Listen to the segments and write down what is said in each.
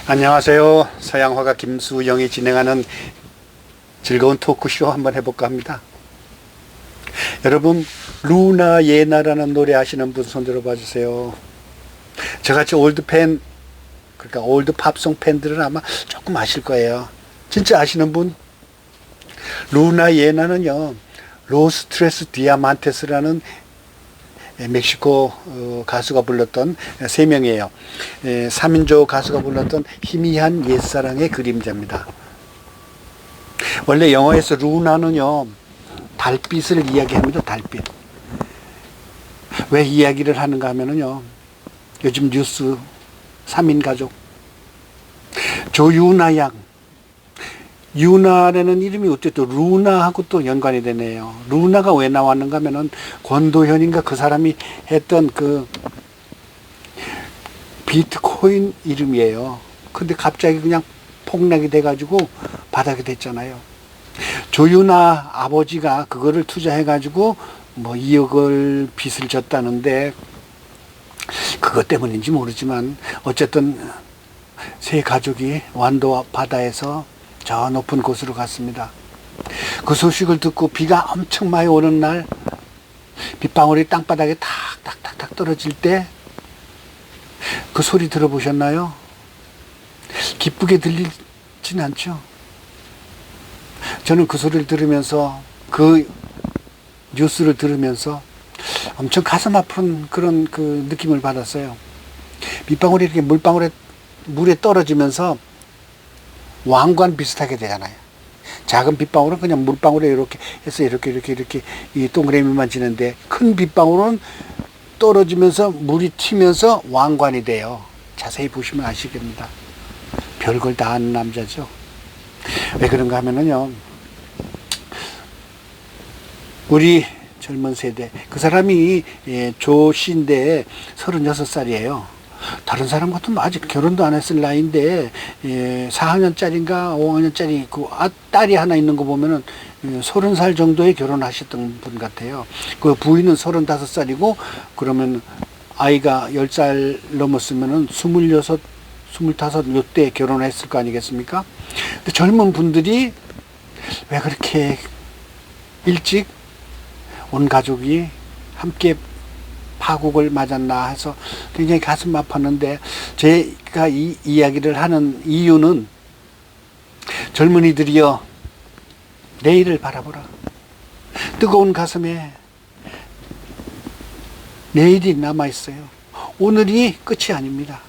안녕하세요. 서양화가 김수영이 진행하는 즐거운 토크쇼 한번 해볼까 합니다. 여러분, 루나 예나라는 노래 아시는 분 손 들어봐 주세요. 저같이 올드 팬, 그러니까 올드 팝송 팬들은 아마 조금 아실 거예요. 진짜 아시는 분? 루나 예나는요, 로스트레스 디아만테스라는 멕시코 가수가 불렀던 세 명이에요. 3인조 가수가 불렀던 희미한 옛사랑의 그림자입니다. 원래 영어에서 루나는요, 달빛을 이야기합니다. 달빛. 왜 이야기를 하는가 하면은요, 요즘 뉴스 3인 가족 조유나 양, 유나라는 이름이 어쨌든 루나하고 또 연관이 되네요. 루나가 왜 나왔는가 하면은 권도현인가 그 사람이 했던 그 비트코인 이름이에요. 근데 갑자기 그냥 폭락이 돼가지고 바닥이 됐잖아요. 조유나 아버지가 그거를 투자해가지고 뭐 2억을 빚을 졌다는데 그것 때문인지 모르지만 어쨌든 세 가족이 완도 바다에서 저 높은 곳으로 갔습니다. 그 소식을 듣고 비가 엄청 많이 오는 날 빗방울이 땅바닥에 탁탁탁탁 떨어질 때 그 소리 들어보셨나요? 기쁘게 들리진 않죠. 저는 그 소리를 들으면서 그 뉴스를 들으면서 엄청 가슴 아픈 그런 그 느낌을 받았어요. 빗방울이 이렇게 물에 떨어지면서 왕관 비슷하게 되잖아요. 작은 빗방울은 그냥 물방울에 이렇게 해서 이렇게 이 동그라미만 지는데 큰 빗방울은 떨어지면서 물이 튀면서 왕관이 돼요. 자세히 보시면 아시겠습니다. 별걸 다 아는 남자죠. 왜 그런가 하면은요, 우리 젊은 세대, 그 사람이 조 씨인데 36살이에요. 다른 사람 같으면 아직 결혼도 안 했을 나이인데 4학년짜리인가 5학년짜리 그 딸이 하나 있는 거 보면은 30살 정도에 결혼하셨던 분 같아요. 그 부인은 35살이고 그러면 아이가 10살 넘었으면은 26, 25 요때 결혼했을 거 아니겠습니까? 근데 젊은 분들이 왜 그렇게 일찍 온 가족이 함께 파국을 맞았나 해서 굉장히 가슴 아팠는데, 제가 이 이야기를 하는 이유는 젊은이들이여 내일을 바라보라. 뜨거운 가슴에 내일이 남아있어요. 오늘이 끝이 아닙니다.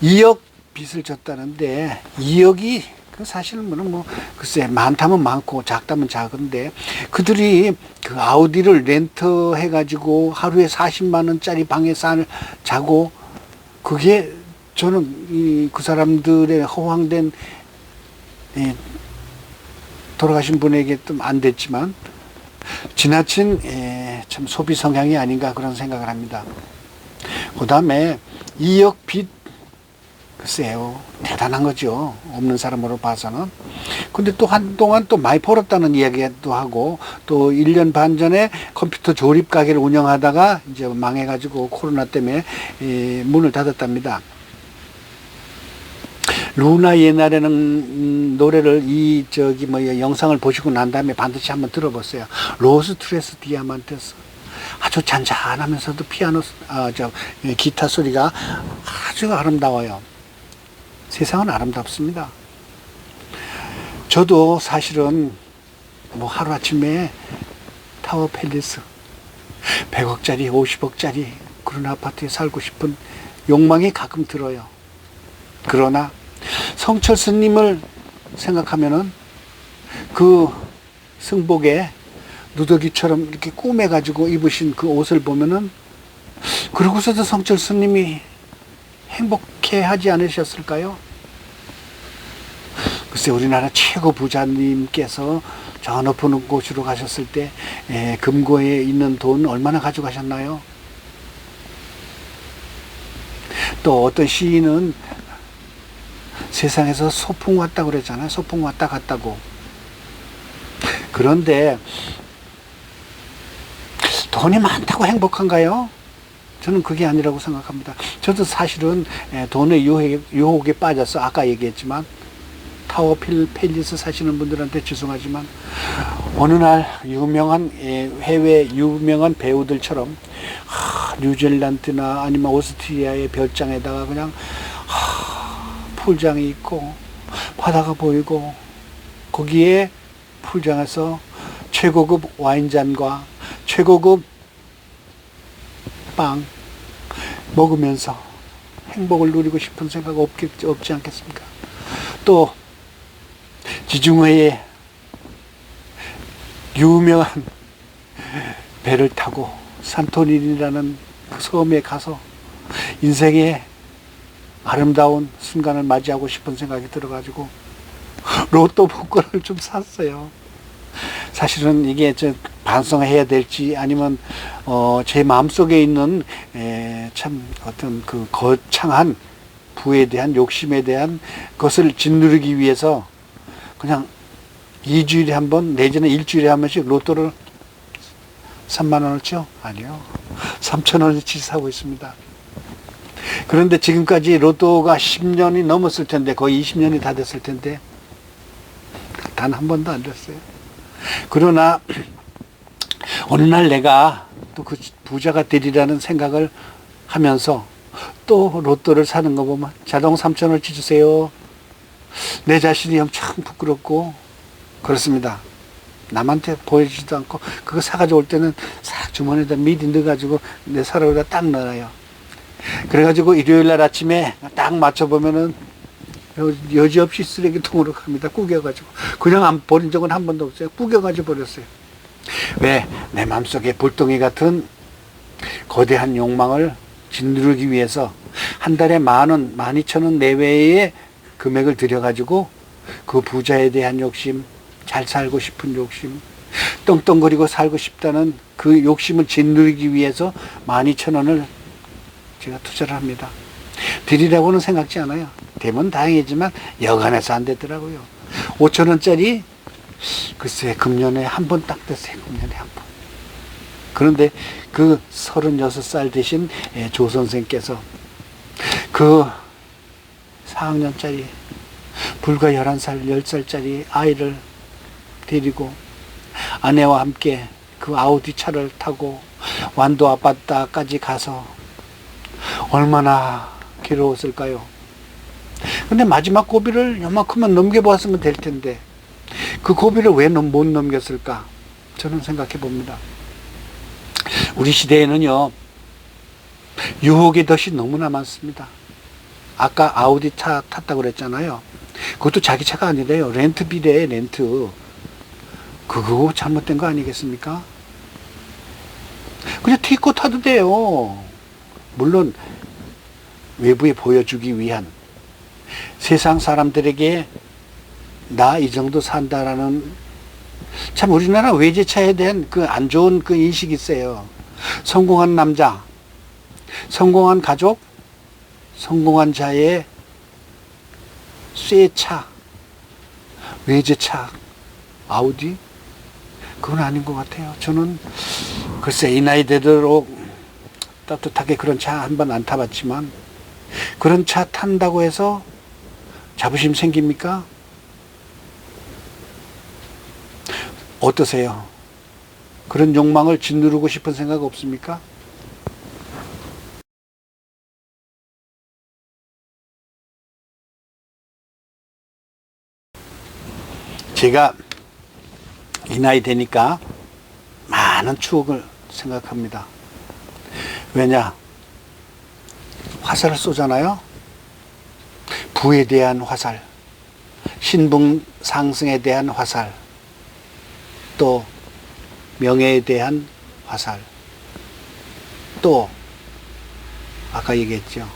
2억 빚을 졌다는데 2억이 사실은 뭐 글쎄 많다면 많고 작다면 작은데 그들이 그 아우디를 렌트 해가지고 하루에 40만 원짜리 방에 자고 그게 저는 그 사람들의 허황된 돌아가신 분에게 좀 안 됐지만 지나친 참 소비 성향이 아닌가 그런 생각을 합니다. 그 다음에 2억 빚, 글쎄요, 대단한 거죠. 없는 사람으로 봐서는. 근데 또 한동안 또 많이 벌었다는 이야기도 하고, 또 1년 반 전에 컴퓨터 조립 가게를 운영하다가 이제 망해가지고 코로나 때문에 문을 닫았답니다. 루나 옛날에는 노래를 영상을 보시고 난 다음에 반드시 한번 들어보세요. 로스트레스 디아만테스. 아주 잔잔하면서도 기타 소리가 아주 아름다워요. 세상은 아름답습니다. 저도 사실은 뭐 하루아침에 타워 팰리스 100억짜리 50억짜리 그런 아파트에 살고 싶은 욕망이 가끔 들어요. 그러나 성철 스님을 생각하면은 그 승복에 누더기처럼 이렇게 꾸며가지고 입으신 그 옷을 보면은, 그러고서도 성철 스님이 행복해 하지 않으셨을까요? 글쎄, 우리나라 최고 부자님께서 저 높은 곳으로 가셨을 때 금고에 있는 돈 얼마나 가져가셨나요? 또 어떤 시인은 세상에서 소풍 왔다고 그랬잖아요. 소풍 왔다 갔다고. 그런데 돈이 많다고 행복한가요? 저는 그게 아니라고 생각합니다. 저도 사실은 돈의 유혹에 빠져서 아까 얘기했지만 타워 팰리스 사시는 분들한테 죄송하지만 어느 날 유명한 해외 유명한 배우들처럼 뉴질랜드나 아니면 오스트리아의 별장에다가 그냥 풀장이 있고 바다가 보이고 거기에 풀장에서 최고급 와인잔과 최고급 빵 먹으면서 행복을 누리고 싶은 생각 없지 않겠습니까? 또 지중해에 유명한 배를 타고 산토리니라는 그 섬에 가서 인생의 아름다운 순간을 맞이하고 싶은 생각이 들어가지고 로또 복권을 좀 샀어요. 사실은 이게 반성해야 될지 아니면 제 마음속에 있는 참 어떤 그 거창한 부에 대한 욕심에 대한 것을 짓누르기 위해서 그냥 2주일에 한 번 내지는 일주일에 한 번씩 로또를 3만 원어치요? 아니요. 3천 원어치 사고 있습니다. 그런데 지금까지 로또가 10년이 넘었을 텐데 거의 20년이 다 됐을 텐데 단 한 번도 안 됐어요. 그러나 어느 날 내가 또 그 부자가 되리라는 생각을 하면서 또 로또를 사는 거 보면 자동 3천 원어치 주세요. 내 자신이 엄청 부끄럽고 그렇습니다. 남한테 보여주지도 않고 그거 사가지고 올 때는 싹 주머니에다 미리 넣어가지고 내 서랍에다 딱 넣어요. 그래가지고 일요일날 아침에 딱 맞춰보면은 여지없이 쓰레기통으로 갑니다. 구겨가지고. 그냥 안 버린 적은 한 번도 없어요. 구겨가지고 버렸어요. 왜? 내 마음속에 불덩이 같은 거대한 욕망을 짓누르기 위해서 한 달에 10,000원, 12,000원 내외의 금액을 들여가지고 그 부자에 대한 욕심, 잘 살고 싶은 욕심, 떵떵거리고 살고 싶다는 그 욕심을 짓누르기 위해서 12,000원을 제가 투자를 합니다. 드리라고는 생각지 않아요. 되면 다행이지만 여간해서 안 되더라고요. 5,000원짜리 글쎄 금년에 한 번 딱 됐어요. 금년에 한 번. 그런데 그 36살 되신 조 선생께서 그 4학년짜리 불과 11살, 10살짜리 아이를 데리고 아내와 함께 그 아우디 차를 타고 완도 아파트까지 가서 얼마나 괴로웠을까요? 근데 마지막 고비를 요만큼만 넘겨보았으면 될 텐데 그 고비를 왜 못 넘겼을까? 저는 생각해 봅니다. 우리 시대에는요 유혹의 덫이 너무나 많습니다. 아까 아우디 차 탔다고 그랬잖아요. 그것도 자기 차가 아니래요. 렌트비래, 렌트. 그거 잘못된 거 아니겠습니까? 그냥 티코 타도 돼요. 물론 외부에 보여주기 위한 세상 사람들에게 나 이 정도 산다라는 참 우리나라 외제차에 대한 그 안 좋은 그 인식이 있어요. 성공한 남자, 성공한 가족, 성공한 자의 쇠차, 외제차, 아우디? 그건 아닌 것 같아요. 저는 글쎄 이 나이 되도록 따뜻하게 그런 차 한 번 안 타봤지만 그런 차 탄다고 해서 자부심 생깁니까? 어떠세요? 그런 욕망을 짓누르고 싶은 생각 없습니까? 제가 이 나이 되니까 많은 추억을 생각합니다. 왜냐? 화살을 쏘잖아요. 부에 대한 화살, 신분 상승에 대한 화살, 또 명예에 대한 화살, 또 아까 얘기했죠.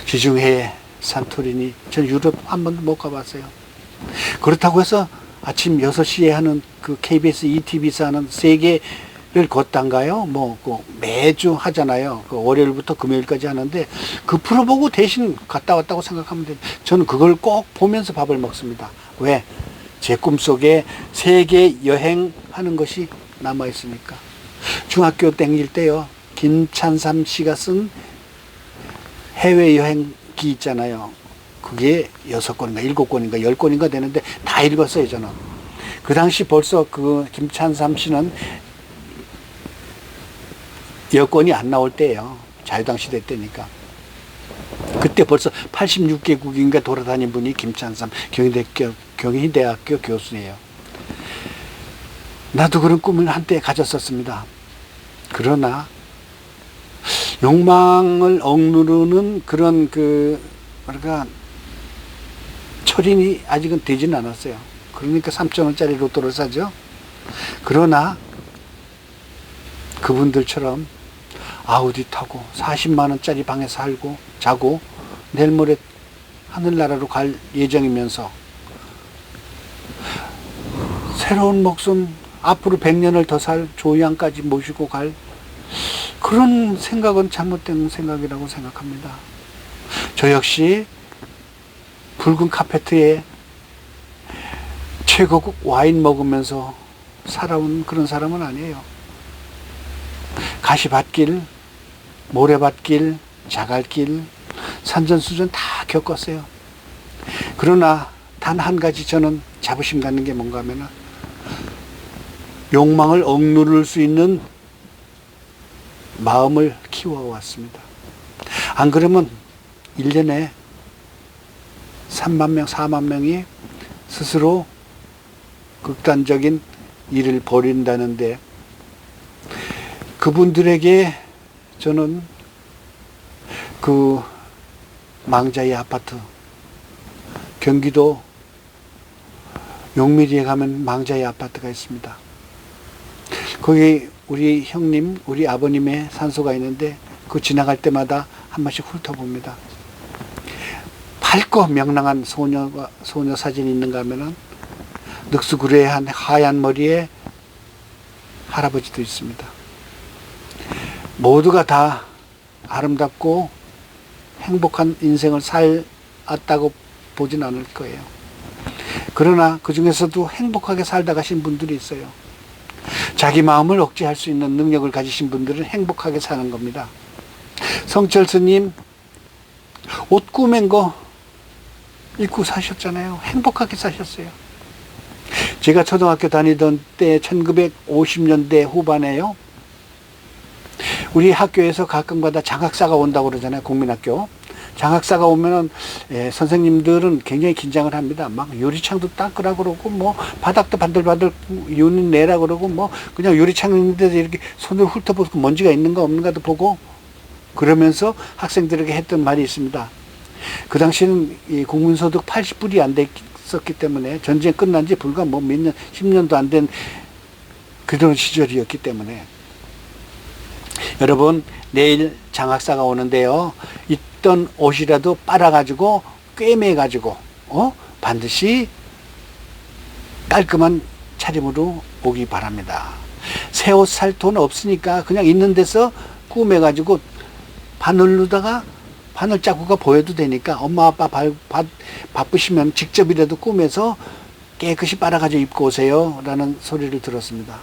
지중해 산토리니, 전 유럽 한 번도 못 가봤어요. 그렇다고 해서 아침 6시에 하는 그 KBS ETV에서 하는 세계를 걷단가요? 매주 하잖아요. 그 월요일부터 금요일까지 하는데 그 프로 보고 대신 갔다 왔다고 생각하면 돼요. 저는 그걸 꼭 보면서 밥을 먹습니다. 왜? 제 꿈속에 세계 여행하는 것이 남아있으니까. 중학교 땡길 때요. 김찬삼 씨가 쓴 해외여행기 있잖아요. 그게 6권인가 7권인가 10권인가 되는데 다 읽었어요, 저는. 그 당시 벌써 그 김찬삼 씨는 여권이 안 나올 때예요. 자유당 시대 때니까. 그때 벌써 86개국인가 돌아다닌 분이 김찬삼 경희대학교 교수예요. 나도 그런 꿈을 한때 가졌었습니다. 그러나 욕망을 억누르는 그런 뭐랄까 철인이 아직은 되지는 않았어요. 그러니까 3,000원짜리 로또를 사죠. 그러나 그분들처럼 아우디 타고 40만 원짜리 방에 살고 자고 내일 모레 하늘나라로 갈 예정이면서 새로운 목숨 앞으로 100년을 더 살 조양까지 모시고 갈 그런 생각은 잘못된 생각이라고 생각합니다. 저 역시 붉은 카페트에 최고급 와인 먹으면서 살아온 그런 사람은 아니에요. 가시밭길, 모래밭길, 자갈길, 산전수전 다 겪었어요. 그러나 단 한 가지 저는 자부심 갖는 게 뭔가 하면은 욕망을 억누를 수 있는 마음을 키워왔습니다. 안 그러면 1년에 3만 명, 4만 명이 스스로 극단적인 일을 벌인다는데 그분들에게 저는 그 망자의 아파트, 경기도 용미리에 가면 망자의 아파트가 있습니다. 거기 우리 형님, 우리 아버님의 산소가 있는데 그 지나갈 때마다 한 번씩 훑어봅니다. 밝고 명랑한 소녀 사진이 있는가 하면은 늑수구레한 하얀 머리에 할아버지도 있습니다. 모두가 다 아름답고 행복한 인생을 살았다고 보진 않을 거예요. 그러나 그 중에서도 행복하게 살다 가신 분들이 있어요. 자기 마음을 억제할 수 있는 능력을 가지신 분들은 행복하게 사는 겁니다. 성철 스님 옷 꾸맨 거 입고 사셨잖아요. 행복하게 사셨어요. 제가 초등학교 다니던 때 1950년대 후반에요. 우리 학교에서 가끔가다 장학사가 온다고 그러잖아요. 국민학교. 장학사가 오면은 선생님들은 굉장히 긴장을 합니다. 막 유리창도 닦으라 그러고 뭐 바닥도 반들반들 윤 내라 그러고 뭐 그냥 유리창 있는데도 이렇게 손으로 훑어보고 먼지가 있는가 없는가도 보고 그러면서 학생들에게 했던 말이 있습니다. 그 당시에는 이 국민소득 80불이 안 됐었기 때문에 전쟁 끝난 지 불과 뭐 몇 년, 10년도 안 된 그런 시절이었기 때문에 여러분 내일 장학사가 오는데요. 있던 옷이라도 빨아가지고 꿰매가지고 반드시 깔끔한 차림으로 오기 바랍니다. 새 옷 살 돈 없으니까 그냥 있는 데서 꾸며가지고 바늘로다가 바늘 자국가 보여도 되니까 엄마 아빠 바쁘시면 직접이라도 꾸며서 깨끗이 빨아가지고 입고 오세요 라는 소리를 들었습니다.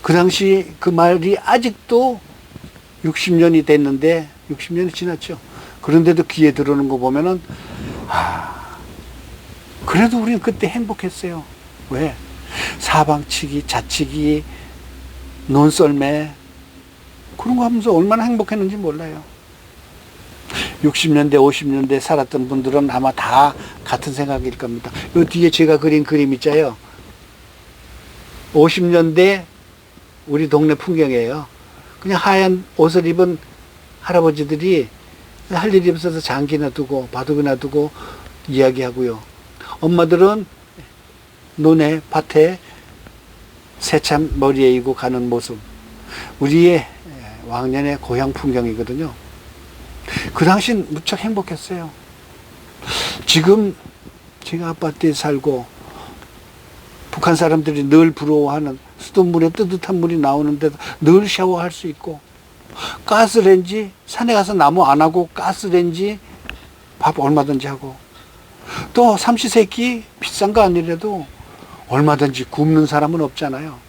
그 당시 그 말이 아직도 60년이 됐는데 60년이 지났죠. 그런데도 귀에 들어오는 거 보면은 그래도 우리는 그때 행복했어요. 왜? 사방치기, 자치기, 논썰매 그런 거 하면서 얼마나 행복했는지 몰라요. 60년대, 50년대 살았던 분들은 아마 다 같은 생각일 겁니다. 이 뒤에 제가 그린 그림 있잖아요. 50년대 우리 동네 풍경이에요. 그냥 하얀 옷을 입은 할아버지들이 할 일이 없어서 장기나 두고 바둑이나 두고 이야기하고요. 엄마들은 논에 밭에 새참 머리에 이고 가는 모습. 우리의 왕년의 고향 풍경이거든요. 그 당시엔 무척 행복했어요. 지금 제가 아파트에 살고 북한 사람들이 늘 부러워하는 수돗물에 뜨뜻한 물이 나오는데도 늘 샤워할 수 있고 가스레인지 산에 가서 나무 안 하고 가스레인지 밥 얼마든지 하고 또 삼시세끼 비싼 거 아니라도 얼마든지 굶는 사람은 없잖아요.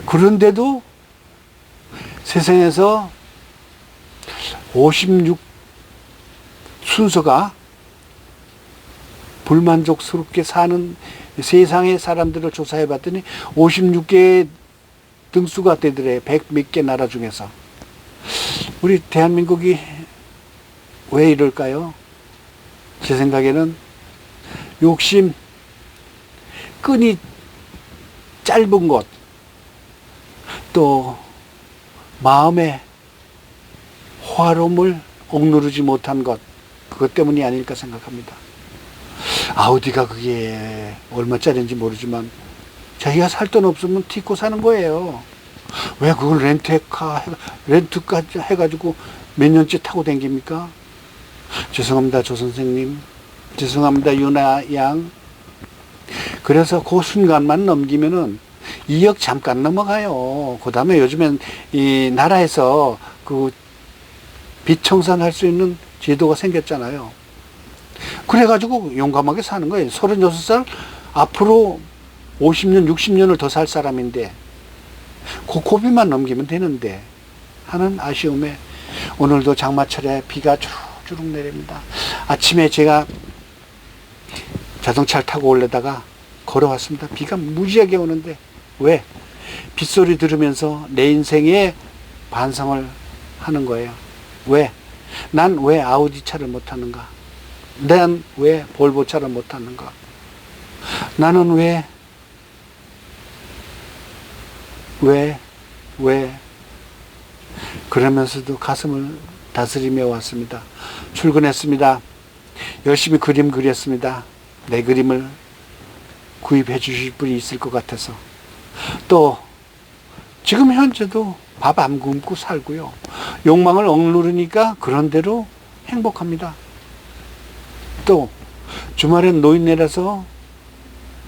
그런데도 세상에서 56 순서가 불만족스럽게 사는 세상의 사람들을 조사해 봤더니 56개의 등수가 되더래. 100 몇 개 나라 중에서. 우리 대한민국이 왜 이럴까요? 제 생각에는 욕심, 끈이 짧은 것, 또 마음의 화로움을 억누르지 못한 것, 그것 때문이 아닐까 생각합니다. 아우디가 그게 얼마짜리인지 모르지만 자기가 살 돈 없으면 티코 사는 거예요. 왜 그걸 렌트까지 해가지고 몇 년째 타고 다닙니까? 죄송합니다, 조 선생님. 죄송합니다, 유나 양. 그래서 그 순간만 넘기면은 2억 잠깐 넘어가요. 그 다음에 요즘엔 이 나라에서 그 빚 청산할 수 있는 제도가 생겼잖아요. 그래가지고 용감하게 사는 거예요. 36살 앞으로 50년, 60년을 더 살 사람인데 그 고비만 넘기면 되는데 하는 아쉬움에 오늘도 장마철에 비가 주룩주룩 내립니다. 아침에 제가 자동차를 타고 올려다가 걸어왔습니다. 비가 무지하게 오는데 왜? 빗소리 들으면서 내 인생에 반성을 하는 거예요. 왜? 난 왜 아우디 차를 못 타는가? 난 왜 볼보 차를 못 타는가? 나는 왜 그러면서도 가슴을 다스리며 왔습니다. 출근했습니다. 열심히 그림 그렸습니다. 내 그림을 구입해 주실 분이 있을 것 같아서. 또 지금 현재도 밥 안 굶고 살고요. 욕망을 억누르니까 그런대로 행복합니다. 또 주말엔 노인네라서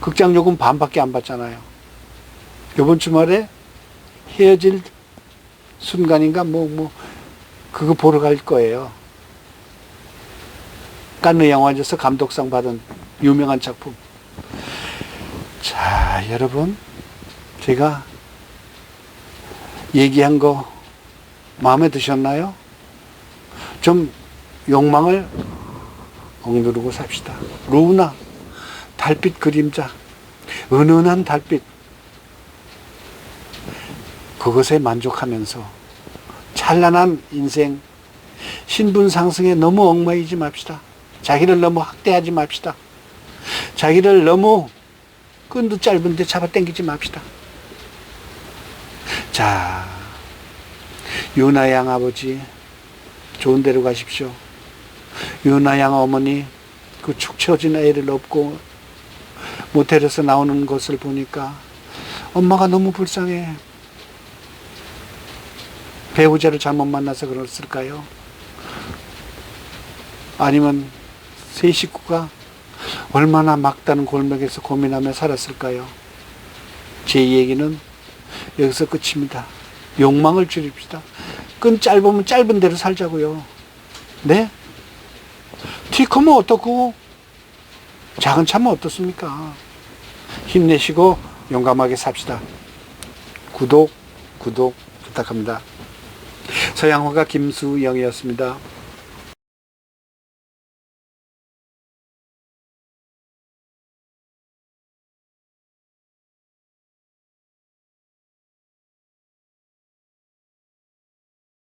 극장 요금 반밖에 안 받잖아요. 이번 주말에 헤어질 순간인가 그거 보러 갈 거예요. 칸느 영화제에서 감독상 받은 유명한 작품. 자, 여러분, 제가 얘기한 거 마음에 드셨나요? 좀 욕망을 억누르고 삽시다. 루나, 달빛 그림자, 은은한 달빛, 그것에 만족하면서 찬란한 인생, 신분 상승에 너무 얽매이지 맙시다. 자기를 너무 학대하지 맙시다. 자기를 너무 끈도 짧은데 잡아당기지 맙시다. 자, 유나 양 아버지 좋은 데로 가십시오. 유나 양 어머니 그 축 처진 애를 업고 모텔에서 나오는 것을 보니까 엄마가 너무 불쌍해. 배우자를 잘못 만나서 그랬을까요? 아니면 세 식구가 얼마나 막다른 골목에서 고민하며 살았을까요? 제 얘기는 여기서 끝입니다. 욕망을 줄입시다. 끈 짧으면 짧은 대로 살자고요. 네? 티 크면 어떻고 작은 차면 어떻습니까? 힘내시고 용감하게 삽시다. 구독 부탁합니다. 서양화가 김수영이었습니다.